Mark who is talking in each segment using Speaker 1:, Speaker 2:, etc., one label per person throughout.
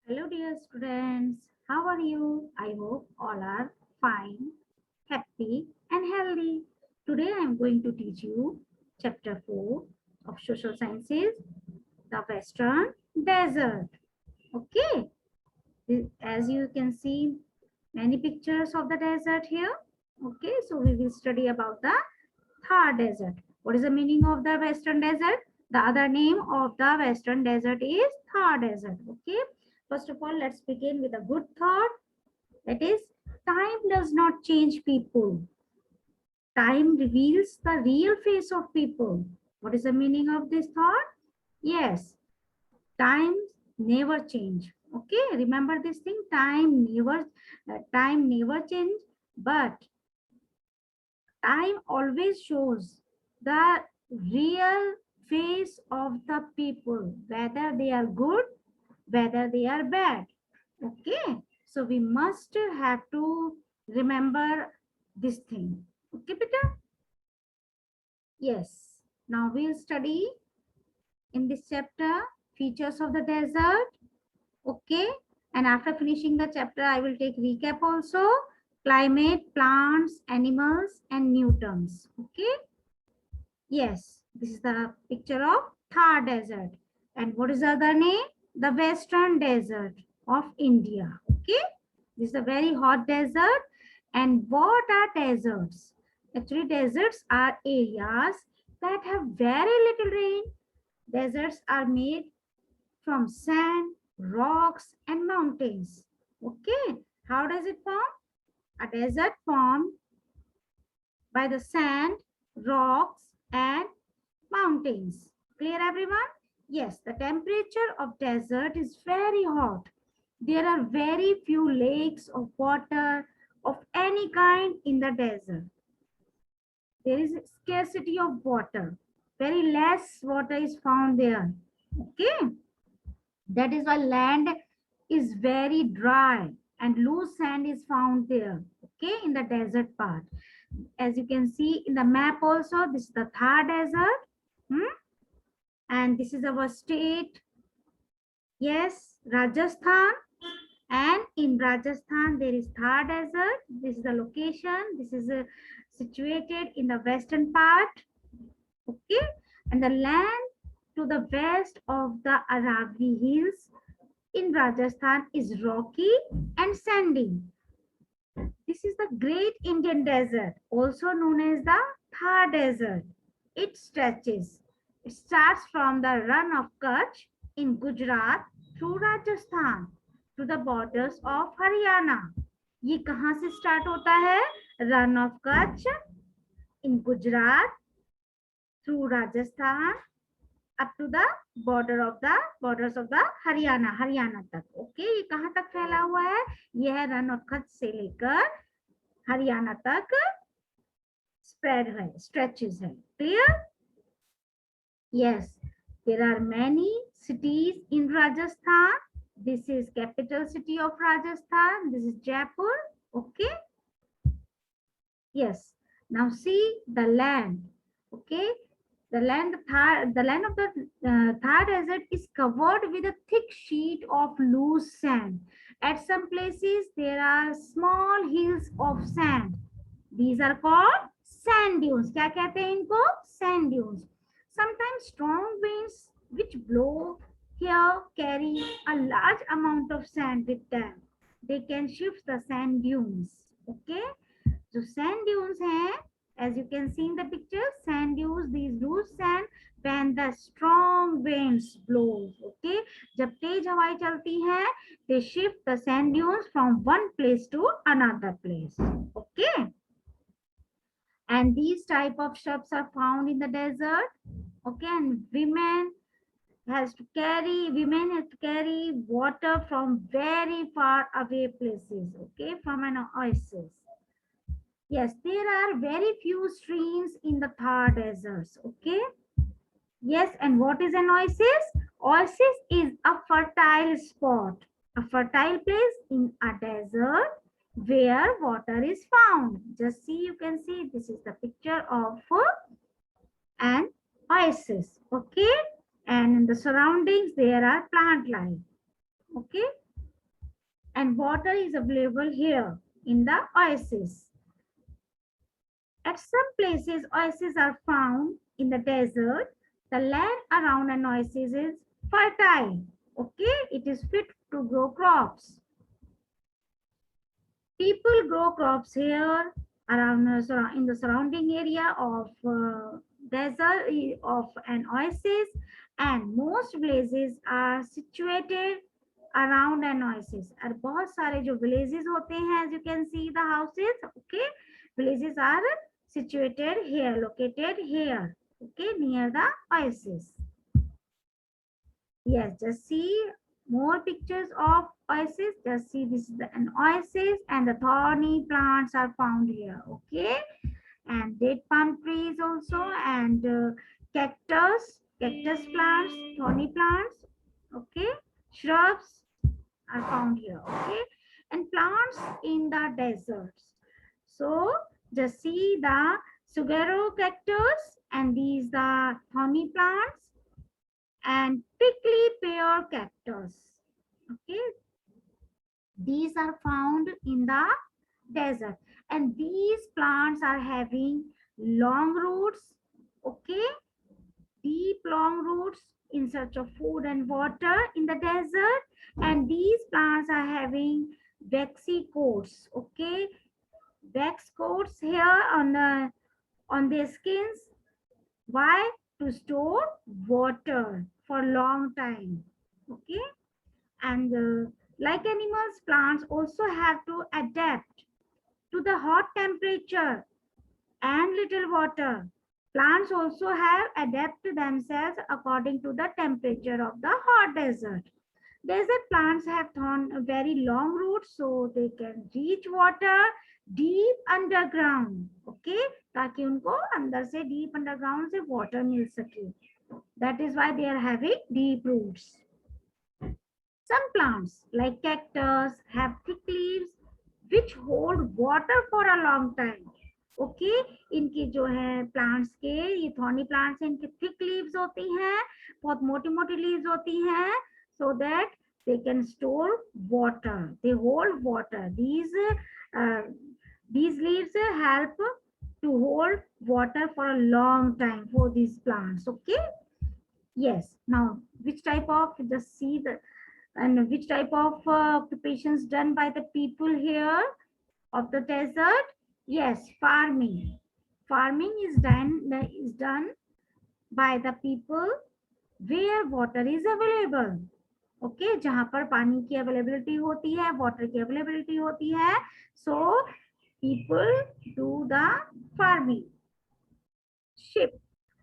Speaker 1: Hello, dear students. How are you? I hope all are fine, happy, and healthy. Today, I am going to teach you chapter 4 of Social Sciences, the Western Desert. Okay, as you can see, many pictures of the desert here. Okay, so we will study about the Thar Desert. What is the meaning of the Western Desert? The other name of the Western Desert is Thar Desert. Okay. First of all, let's begin with a good thought. That is, time does not change people. Time reveals the real face of people. What is the meaning of this thought? Yes, times never change. Okay, remember this thing. Time never change, but time always shows the real face of the people, whether they are good, whether they are bad. Okay, so we must have to remember this thing. Okay, beta? Yes. Now we'll study in this chapter features of the desert. Okay, and after finishing the chapter, I will take recap also. Climate, plants, animals, and new terms. Okay. Yes, this is the picture of Thar Desert. And what is the other name? The Western Desert of India. Okay, this is a very hot desert. And what are deserts? Actually, deserts are areas that have very little rain. Deserts are made from sand, rocks, and mountains. Okay, how does it form? A desert formed by the sand, rocks, and mountains. Clear, everyone? Yes, the temperature of desert is very hot. There are very few lakes of water of any kind in the desert. There is scarcity of water. Very less water is found there. Okay. That is why land is very dry and loose sand is found there. Okay, in the desert part. As you can see in the map also, this is the Thar Desert. Hmm? And this is our state. Yes, Rajasthan. And in Rajasthan, there is Thar Desert. This is the location. This is situated in the western part. Okay. And the land to the west of the Aravalli Hills in Rajasthan is rocky and sandy. This is the Great Indian Desert, also known as the Thar Desert. It stretches. It starts from the run of Kutch in Gujarat through Rajasthan to the borders of Haryana. ये कहाँ से start होता है? Run of Kutch in Gujarat through Rajasthan up to the borders of the Haryana तक. Okay, ये कहाँ तक फैला हुआ है? ये है रन ऑफ कच्छ से लेकर हरियाणा तक स्प्रेड है, स्ट्रेचेस है. Clear? Yes, there are many cities in Rajasthan. This is capital city of Rajasthan. This is Jaipur. Okay. Yes. Now see the land. Okay. The land of the Thar Desert is covered with a thick sheet of loose sand. At some places, there are small hills of sand. These are called sand dunes. क्या कहते हैं इनको? Sand dunes. Sometimes strong winds which blow here carry a large amount of sand with them. They can shift the sand dunes. Okay. जो sand dunes हैं, as you can see in the picture, sand dunes, these loose sand when the strong winds blows. Okay, जब तेज हवाएं चलती हैं, they shift the sand dunes from one place to another place. Okay, and these type of shrubs are found in the desert. Okay, and women have to carry water from very far away places. Okay, from an oasis. Yes, there are very few streams in the Thar deserts. Okay. Yes, and what is an oasis? Oasis is a fertile spot, a fertile place in a desert where water is found. Just see, you can see this is the picture of an oasis. Okay, and in the surroundings there are plant life. Okay. and water is available here in the oasis. At some places, oases are found in the desert. The land around an oasis is fertile. Okay, it is fit to grow crops. People grow crops here around in the surrounding area of desert of an oasis, and most villages are situated around an oasis. और बहुत सारे जो villages होते हैं, as you can see the houses, okay, villages are situated here, located here, okay, near the oasis. Yes, just see more pictures of oasis. Just see, this is an oasis and the thorny plants are found here, okay, and date palm trees also, and cactus plants, thorny plants, okay, shrubs are found here, okay, and plants in the deserts. So just see the saguaro cactus, and these the thorny plants and prickly pear cactus. Okay, these are found in the desert, and these plants are having long roots. Okay, deep long roots in search of food and water in the desert, and these plants are having waxy coats. Okay, wax coats here on their skins. Why? To store water for long time. Okay, and like animals, plants also have to adapt to the hot temperature and little water. Plants also have adapted themselves according to the temperature of the hot desert. Desert plants have very long roots, so they can reach water deep underground. Okay, ताकि उनको अंदर से deep underground से water मिल सके. That is why they are having deep roots. Some plants like cactus have thick leaves which hold water for a long time. Okay, इनकी जो है plants के, ये थॉर्नी प्लांट्स हैं, इनके थिक लीव्स होती हैं, बहुत मोटी मोटी लीव्स होती हैं, so that they can store water, they hold water. These leaves help to hold water for a long time for these plants. Okay, yes. Now which type of, just see the, and which type of occupations done by the people here of the desert? Yes, farming. Farming is done by the people where water is available. Okay, जहाँ पर पानी की availability होती है, water की availability होती है, so people do the farming. Sheep.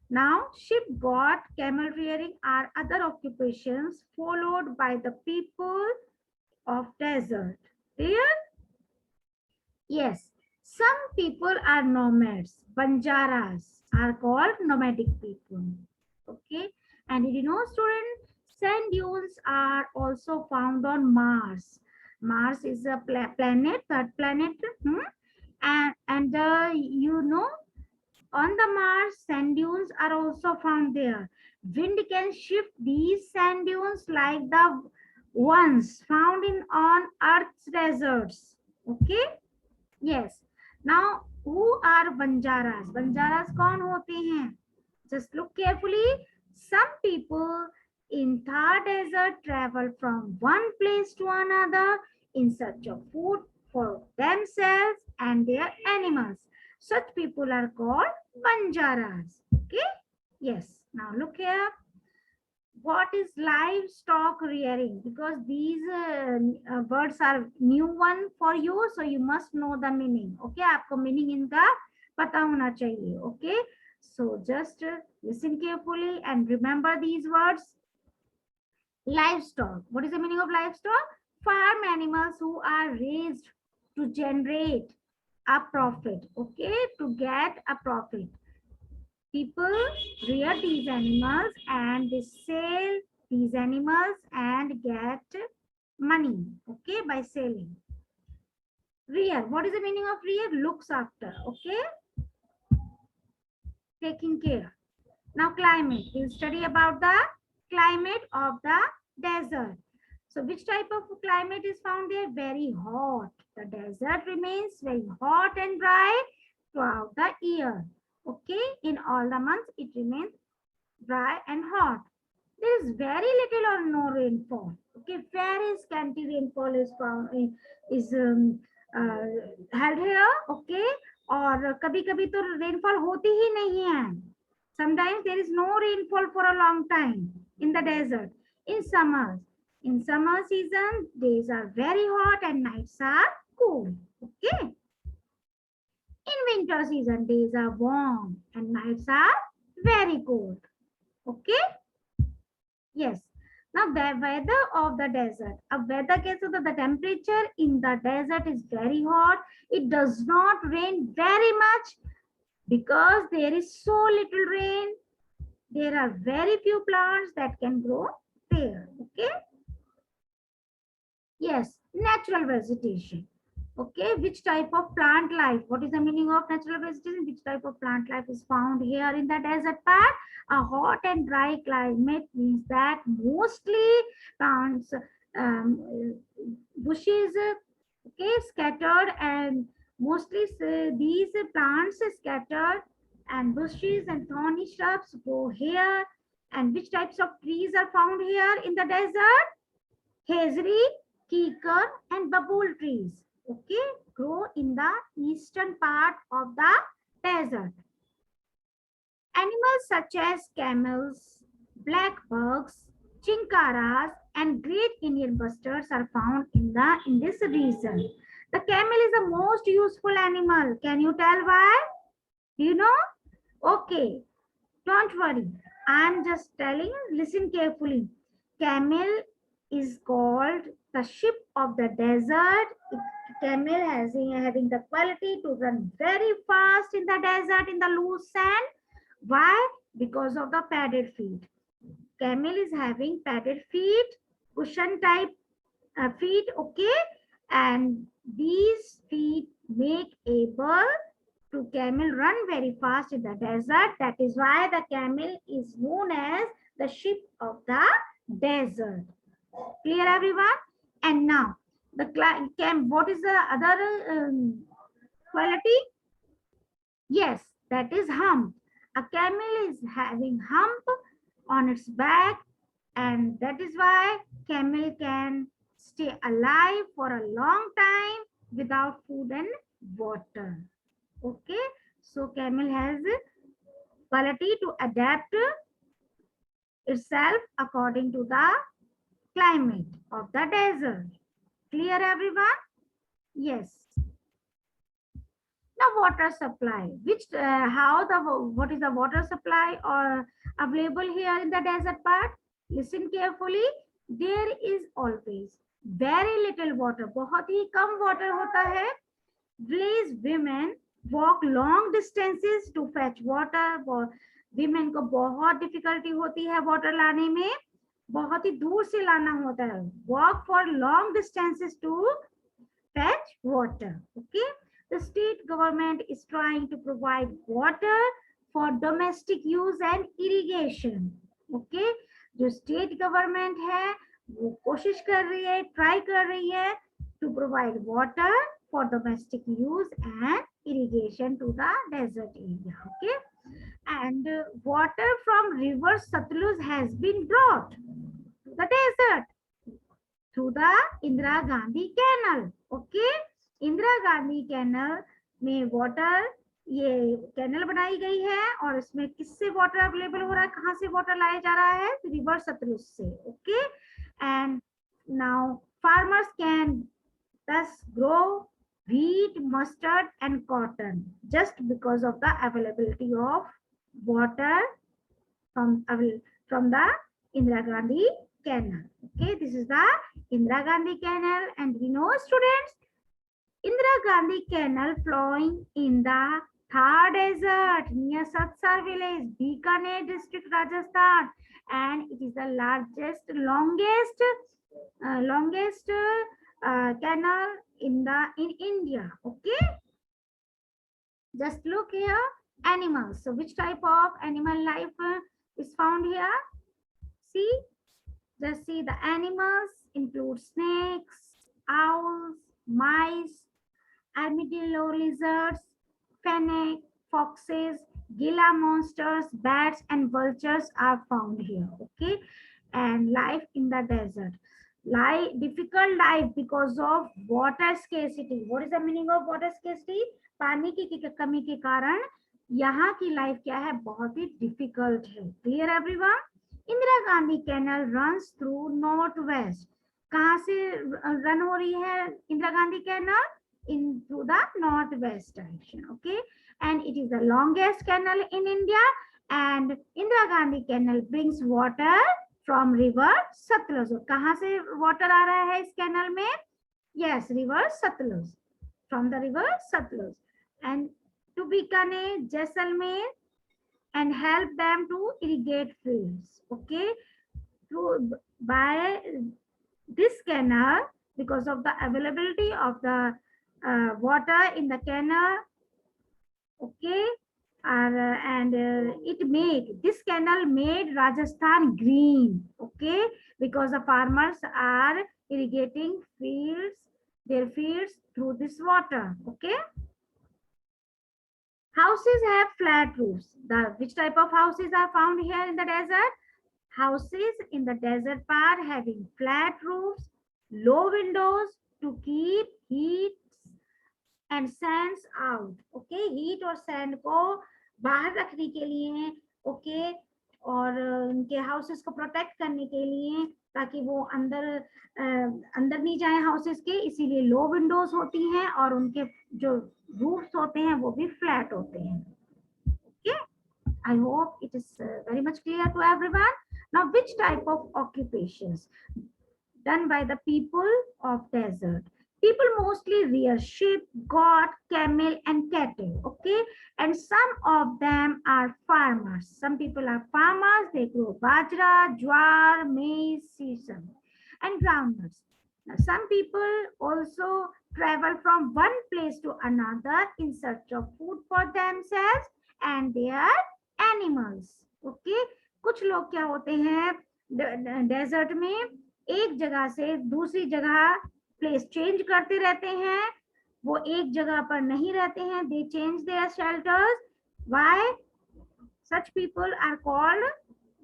Speaker 1: Now, sheep, goat, camel rearing are other occupations followed by the people of desert. Clear? Yes. Some people are nomads. Banjaras are called nomadic people. Okay. And did you know, student, sand dunes are also found on Mars. Mars is a planet, third planet. And you know, on the Mars, sand dunes are also found there. Wind can shift these sand dunes like the ones found on Earth's deserts. Okay? Yes. Now, who are Banjaras? Banjaras कौन होते हैं? Just look carefully. Some people in Thar desert travel from one place to another in search of food for themselves and their animals. Such people are called Banjaras. Okay? Yes. Now look here. What is livestock rearing? Because these words are new one for you, so you must know the meaning. Okay? आपको meaning इनका पता होना चाहिए. Okay? So just listen carefully and remember these words. Livestock. What is the meaning of livestock? Farm animals who are raised to generate a profit. Okay, to get a profit. People rear these animals and they sell these animals and get money. Okay, by selling. Rear. What is the meaning of rear? Looks after. Okay, taking care. Now climate. We'll study about the climate of the desert. So which type of climate is found there? Very hot. The desert remains very hot and dry throughout the year. Okay, in all the months it remains dry and hot. There is very little or no rainfall. Okay, very scanty rainfall is found is uh, held here. Okay, और कभी-कभी तो rainfall होती ही नहीं है. Sometimes there is no rainfall for a long time in the desert. In summer season, days are very hot and nights are cool. Okay. In winter season, days are warm and nights are very cold. Okay. Yes. Now the weather of the desert. अब weather कैसे होता? The temperature in the desert is very hot. It does not rain very much because there is so little rain. There are very few plants that can grow there. Okay. Yes, natural vegetation. Okay, which type of plant life? What is the meaning of natural vegetation? Which type of plant life is found here in the desert part? A hot and dry climate means that mostly plants, bushes, okay, scattered, and mostly these plants scattered and bushes and thorny shrubs grow here. And which types of trees are found here in the desert? Hazelnut, kikar, and babul trees. Okay, grow in the eastern part of the desert. Animals such as camels, blackbucks, chinkaras, and great Indian bustards are found in this region. The camel is the most useful animal. Can you tell why? Do you know? Okay, don't worry. I'm just telling. Listen carefully. Camel is called the ship of the desert. Camel having the quality to run very fast in the desert in the loose sand. Why? Because of the padded feet. Camel is having padded feet, cushion type feet, okay? And these feet make able to camel run very fast in the desert. That is why the camel is known as the ship of the desert. Clear, everyone? And now, what is the other quality? Yes, that is hump. A camel is having hump on its back, and that is why camel can stay alive for a long time without food and water. Okay, so camel has quality to adapt itself according to the climate of the desert. Clear, everyone? Yes. Now water supply, what is the water supply or available here in the desert part? Listen carefully. There is always very little water. बहुत ही कम water होता है. These women walk long distances to fetch water. Women को बहुत difficulty होती है water लाने में. बहुत ही दूर से लाना होता है. Walk for long distances to fetch water. Okay. The state government is trying to provide water for domestic use and irrigation. Okay, जो state government है वो कोशिश कर रही है, try कर रही है to provide water for domestic use and irrigation to the desert area. Okay, and water from river Satluj has been brought to the desert through the Indira Gandhi Canal. Okay. Indira Gandhi canal में water, ये canal बनाई गई है और इसमें किससे water available हो रहा है, कहां से वाटर लाया जा रहा है? रिवर सतलुज से. Okay, and now farmers can thus grow wheat, mustard and cotton just because of the availability of water from the Indira Gandhi Canal. Okay, this is the Indira Gandhi Canal, and we know, students, Indira Gandhi Canal flowing in the Thar Desert near Satsar village, Bikaner district, Rajasthan, and it is the longest canal in India. Okay, just look here. Animals. So which type of animal life is found here? See, Just see the animals include snakes, owls, mice, armadillo lizards, fennec, foxes, Gila monsters, bats, and vultures are found here. Okay, and life in the desert. Difficult life because of water scarcity. What is the meaning of water scarcity? पानी की कमी के कारण यहाँ की life क्या है, बहुत ही डिफिकल्ट है. Clear everyone? Indira Gandhi canal runs through north west. कहाँ से रन हो रही है Indira Gandhi canal? In through the northwest direction. Okay, and it is the longest canal in India, and Indira Gandhi Canal brings water from river Satluj. कहाँ से water आ रहा है इस कैनल में? Yes, river Satluj, from the river Satluj, and to Bikaner, Jaisalmer, and help them to irrigate fields. Okay, through by this canal, because of the availability of the water in the canal. Okay, and this canal made Rajasthan green. Okay, because the farmers are irrigating their fields through this water. Okay, houses have flat roofs. Which type of houses are found here in the desert? Houses in the desert part having flat roofs, low windows to keep heat and sands out. Okay, heat और sand को बाहर रखने के लिए, okay, और उनके houses को protect करने के लिए, ताकि वो अंदर नहीं जाए houses के, इसीलिए low windows होती हैं और उनके जो roofs होते हैं वो भी flat होते हैं. Okay, I hope it is very much clear to everyone. Now, which type of occupations done by the people of desert? People mostly rear sheep, goat, camel, and cattle. Okay, and some of them are farmers. Some people are farmers. They grow bajra, jowar, maize, sesame, and groundnuts. Now, some people also travel from one place to another in search of food for themselves and their animals. Okay, कुछ लोग क्या होते हैं desert में, एक जगह से दूसरी जगह प्लेस चेंज करते रहते हैं. वो एक जगह पर नहीं रहते हैं. दे change their shelters. Why such people are called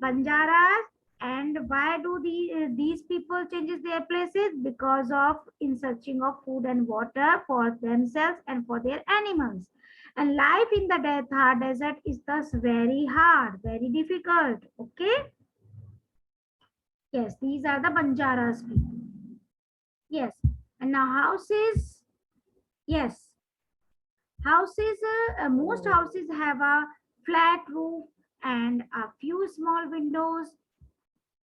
Speaker 1: banjaras? And why do these people changes their places? Because of in searching of food and water for themselves and for their animals. And life in the desert is thus very hard, very difficult. Okay, yes, these are the banjaras people. Yes, and now houses. Yes, houses, most houses have a flat roof and a few small windows.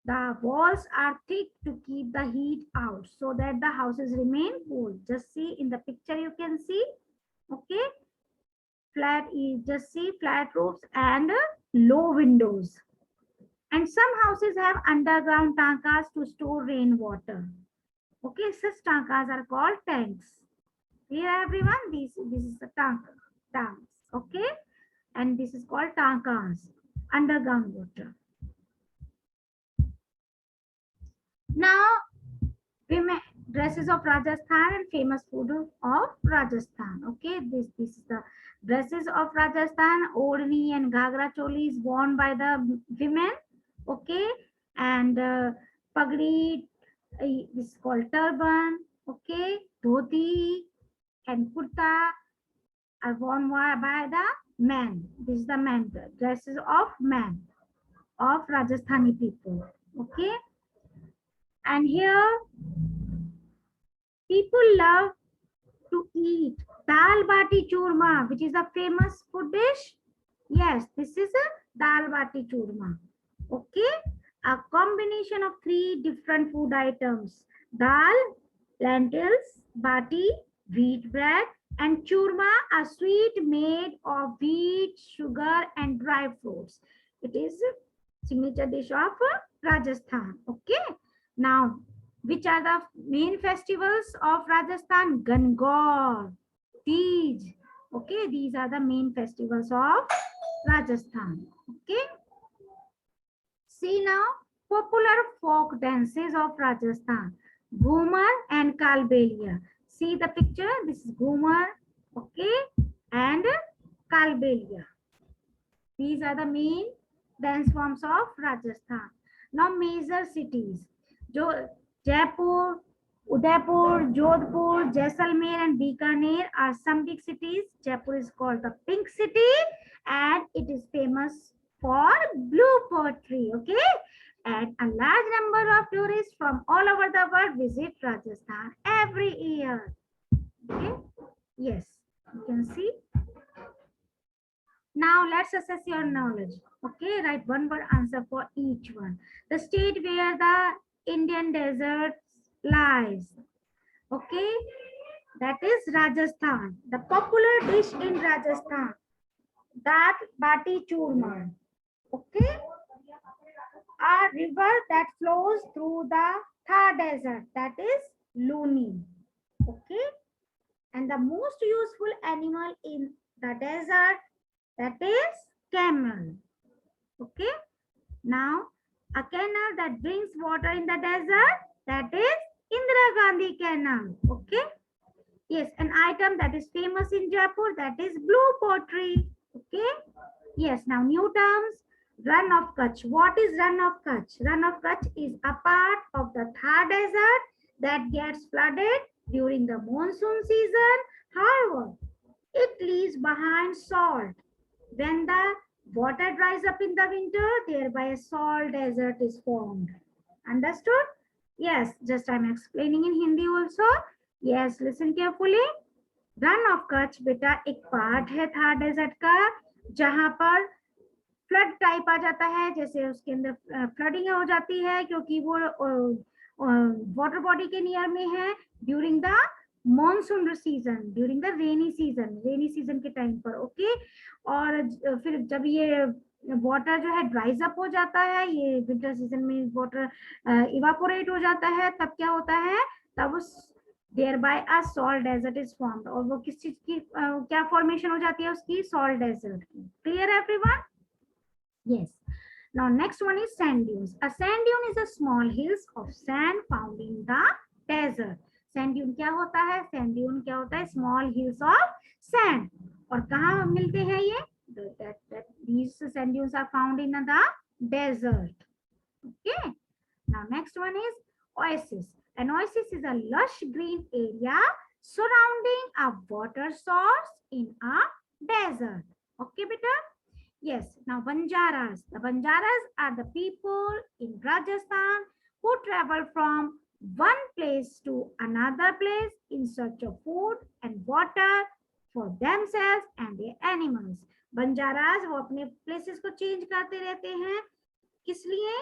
Speaker 1: The walls are thick to keep the heat out so that the houses remain cool. Just see in the picture, you can see. Okay, just see flat roofs and low windows. And some houses have underground tankas to store rainwater. Okay, such tankas are called tanks. Here everyone, this is the tanks. Okay, and this is called tankas, underground water. Now, women dresses of Rajasthan and famous food of Rajasthan. Okay, this is the dresses of Rajasthan. Odhni and Ghagra choli is worn by the women. Okay, and pagdi, this is called turban. Okay, dhoti and kurta are worn by the men. This is the men dresses of men of Rajasthani people. Okay, and here people love to eat dal bati churma, which is a famous food dish. Yes, this is a dal bati churma. Okay, a combination of 3 different food items: dal, lentils, bati, wheat bread, and churma, a sweet made of wheat, sugar, and dry fruits. It is a signature dish of Rajasthan. Okay, now which are the main festivals of Rajasthan? Gangor, Teej. Okay, these are the main festivals of Rajasthan. Okay, see now Popular folk dances of Rajasthan, Ghumar and Kalbelia. See the picture, this is Ghumar, okay, and Kalbelia. These are the main dance forms of Rajasthan. Now major cities, Jaipur, Udaipur, Jodhpur, Jaisalmer and Bikaner are some big cities. Jaipur is called the Pink City and it is famous for blue poetry, okay? And a large number of tourists from all over the world visit Rajasthan every year, okay? Yes, you can see. Now let's assess your knowledge. Okay, write one word answer for each one. The state where the Indian desert lies. Okay, that is Rajasthan. The popular dish in Rajasthan, dal bati churma. Okay, a river that flows through the Thar desert, that is Luni. Okay, and the most useful animal in the desert, that is camel. Okay, now a canal that brings water in the desert, that is Indira Gandhi Canal. Okay, yes, an item that is famous in Jaipur, that is blue pottery. Okay, yes, now new terms. Run of Kutch. What is Run of Kutch? Run of Kutch is a part of the Thar desert that gets flooded during the monsoon season. However, it leaves behind salt. When the water dries up in the winter, thereby a salt desert is formed. Understood? Yes, just I'm explaining in Hindi also. Yes, listen carefully. Run of Kutch बेटा एक part है Thar desert का जहां पर flood type आ जाता है, जैसे उसके अंदर फ्लडिंग हो जाती है क्योंकि वो वाटर बॉडी के नियर में है during the monsoon season, during the rainy season के टाइम पर। ओके, और फिर जब ये वाटर जो है ड्राइज अप हो जाता है, ये विंटर सीजन में वाटर इवापोरेट हो जाता है, तब क्या होता है, तब उस thereby a salt desert is formed। और वो किस चीज की क्या फॉर्मेशन हो जाती है उसकी, सॉल्ट डेजर्ट की। Clear everyone? yes, now next one is sand dunes। a sand dune is a small hills of sand found in the desert। sand dune क्या होता है, sand dune क्या होता है, small hills of sand। और कहाँ मिलते हैं ये, these sand dunes are found in the desert। okay, now next one is oasis। an oasis is a lush green area surrounding a water source in a desert। okay beta? yes, now Banjaras। the Banjaras are the people in Rajasthan who travel from one place to another place in search of food and water for themselves and their animals। Banjaras वो अपने places को change करते रहते हैं, किस लिए,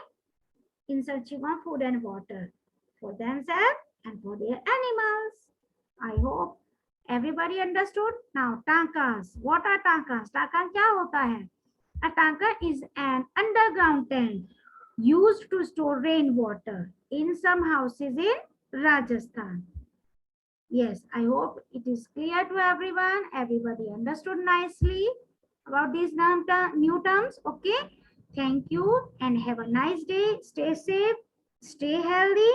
Speaker 1: in searching of food and water for themselves and for their animals। I hope everybody understood। now tankas। what are tankas? tanka क्या होता है? a tanka is an underground tank used to store rainwater in some houses in Rajasthan। yes, I hope it is clear to everyone, everybody understood nicely about these new terms। okay, thank you and have a nice day, stay safe, stay healthy।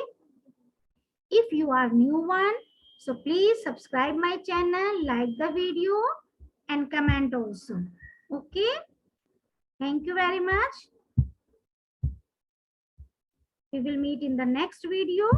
Speaker 1: if you are new one, so please subscribe my channel, like the video and comment also। okay, thank you very much। we will meet in the next video।